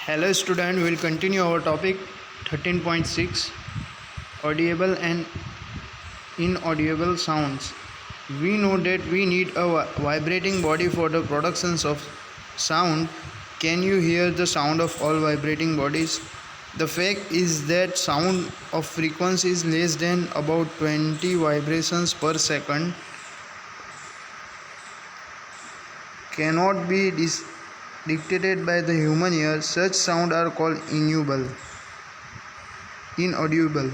Hello student, we will continue our topic 13.6 audible and inaudible sounds. We know that we need a vibrating body for the productions of sound. Can you hear the sound of all vibrating bodies? The fact is that sound of frequency is less than about 20 vibrations per second cannot be dictated by the human ear. Such sound are called inaudible.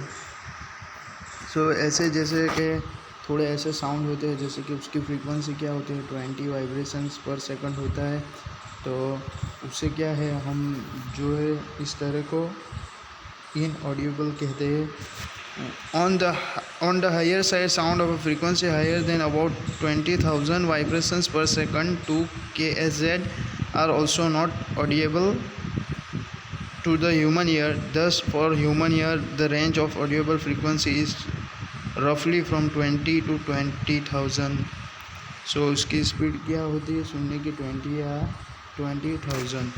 सो ऐसे जैसे कि थोड़े ऐसे sound होते हैं जैसे कि उसकी फ्रीक्वेंसी क्या होती है 20 वाइब्रेशंस पर सेकंड होता है। तो उससे क्या है हम जो है इस तरह को इनऑडिबल कहते हैं। on the higher side, sound of a frequency higher than about 20,000 vibrations per second 2 kHz are also not audible to the human ear. Thus for human ear the range of audible frequency is roughly from 20 to 20,000. सो उसकी speed क्या होती है सुनने की 20 या 20,000।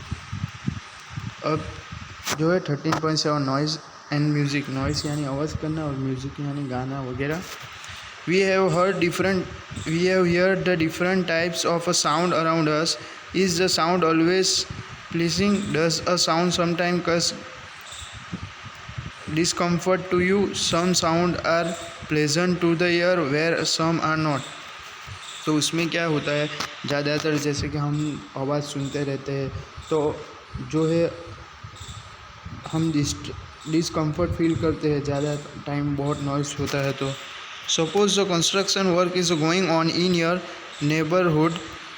अब जो है 13.7 नॉइज़ एंड म्यूज़िक। नॉइज़ यानी आवाज़ करना और म्यूज़िक यानी गाना वगैरह। We have heard the different types of a sound around us. Is the sound always pleasing? Does a sound sometimes cause discomfort to you? Some sound are pleasant to the ear where some are not. तो उसमें क्या होता है ज़्यादातर जैसे कि हम आवाज़ सुनते रहते हैं तो जो है हम डिस्कम्फर्ट फील करते हैं ज़्यादा टाइम बहुत नॉइज़ होता है। तो suppose the construction work is going on in your neighbourhood.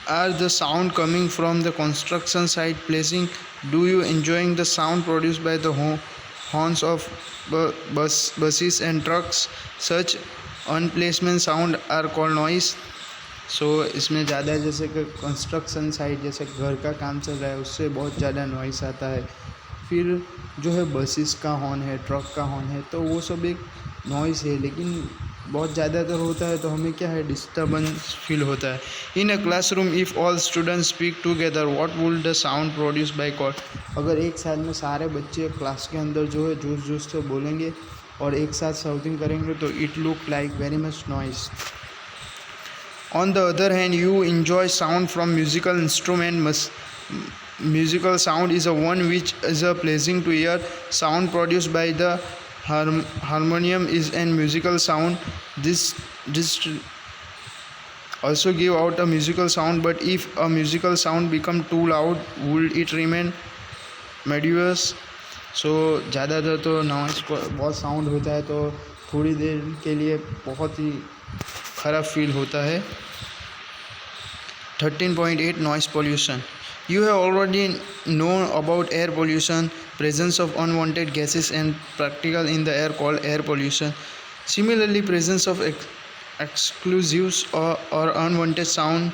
Are the sound coming from the construction site pleasing? Do you enjoying the sound produce by the horns of buses and trucks? Such unplacement sound are called noise. So इसमें ज़्यादा जैसे कि construction site जैसे घर का काम चल रहा है उससे बहुत ज़्यादा नॉइस आता है। फिर जो है बसेस का हॉर्न है, ट्रक का हॉर्न है, तो वो सब एक नॉइस है, लेकिन बहुत ज़्यादातर होता है तो हमें क्या है डिस्टर्बेंस फील होता है। In a classroom if all students speak together what would the sound produce by call? अगर एक साथ में सारे बच्चे क्लास के अंदर जो है जोश जोश से बोलेंगे और एक साथ शाउटिंग करेंगे तो it look like very much noise. On the other hand, you enjoy sound from musical instrument. Musical sound is a one which is a pleasing to ear. Sound produced by the harmonium is a musical sound. This also give out a musical sound, but if a musical sound become too loud, would it remain melodious? सो ज़्यादातर तो noise बहुत sound होता है तो थोड़ी देर के लिए बहुत ही ख़राब फील होता है। 13.8 Noise pollution. You have already known about air pollution, presence of unwanted gases and particle in the air called air pollution. Similarly, presence of explosives or unwanted sound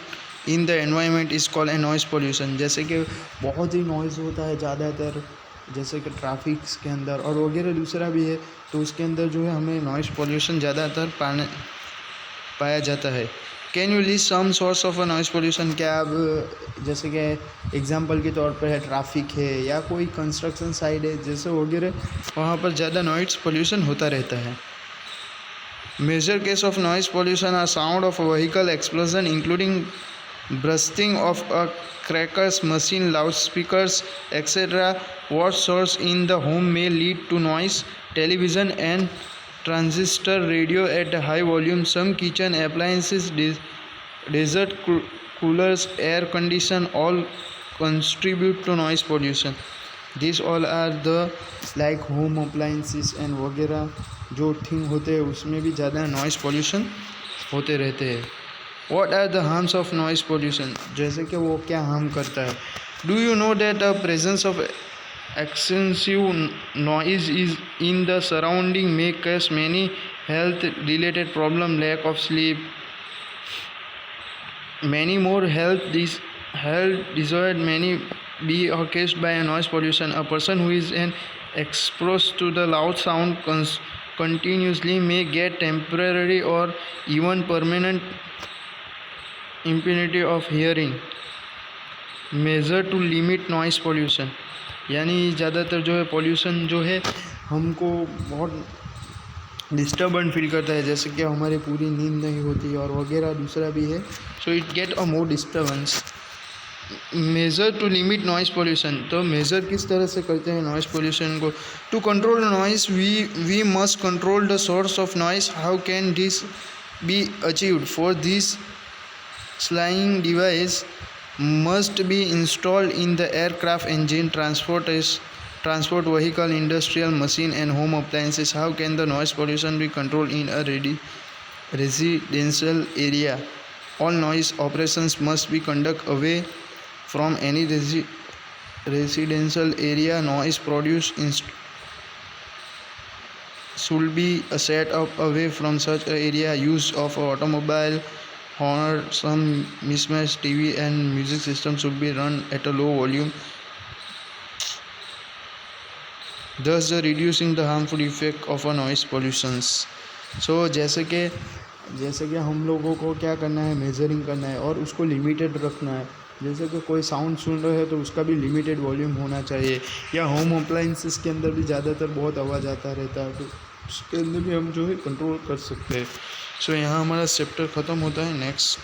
in the environment is called a noise pollution. जैसे कि बहुत ही noise होता है ज़्यादातर जैसे कि traffic के अंदर और वगैरह दूसरा भी है तो उसके अंदर जो है हमें नॉइज़ पोल्यूशन ज़्यादातर पाया जाता है। Can you list some source of a noise pollution? क्या अब जैसे कि एग्जांपल के तौर पर है ट्रैफिक है या कोई कंस्ट्रक्शन साइट है जैसे वगैरह वहाँ पर ज़्यादा नॉइज़ पोल्यूशन होता रहता है। Major case of noise pollution are sound of vehicle explosion including bursting of a crackers machine, loudspeakers, etc. What source in the home may lead to noise? Television and transistor radio at high volume. Some kitchen appliances, desert coolers, air condition all contribute to noise pollution. These all are the like home appliances and वगैरह जो thing होते हैं उसमें भी ज़्यादा noise pollution होते रहते हैं। What are the harms of noise pollution? जैसे कि वो क्या हार्म करता है। Do you know that the presence of excessive noise is in the surrounding may cause many health related problems, lack of sleep, many more health disorders may be caused by noise pollution. A person who is exposed to the loud sound continuously may get temporary or even permanent impunity of hearing. Measure to limit noise pollution. यानी ज़्यादातर जो है pollution जो है हमको बहुत डिस्टर्बेंट feel करता है, जैसे कि हमारी पूरी नींद नहीं होती और वगैरह दूसरा भी है, so it get a more disturbance. Measure to limit noise pollution, तो मेज़र किस तरह से करते हैं नॉइज़ पोल्यूशन को? To control noise we must control the source of noise. How can this be achieved? For this silencing device must be installed in the aircraft engine, transport vehicle, industrial machine and home appliances. How can the noise pollution be controlled in a residential area? All noise operations must be conducted away from any residential area. Noise produced should be set up away from such an area. Use of automobile horn, some mismatched TV and music system should be run at a low volume, thus reducing the harmful effect of a noise pollutions. So जैसे कि हम लोगों को क्या करना है, measuring करना है और उसको लिमिटेड रखना है। जैसे कि कोई साउंड सुन रहे हैं तो उसका भी लिमिटेड वॉल्यूम होना चाहिए, या होम अप्लाइंसेस के अंदर भी ज़्यादातर बहुत आवाज़ आता रहता है, तो उसके अंदर भी हम जो है कंट्रोल कर सकते हैं। सो यहाँ हमारा चैप्टर ख़त्म होता है। नेक्स्ट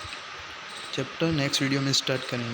चैप्टर नेक्स्ट वीडियो में स्टार्ट करेंगे।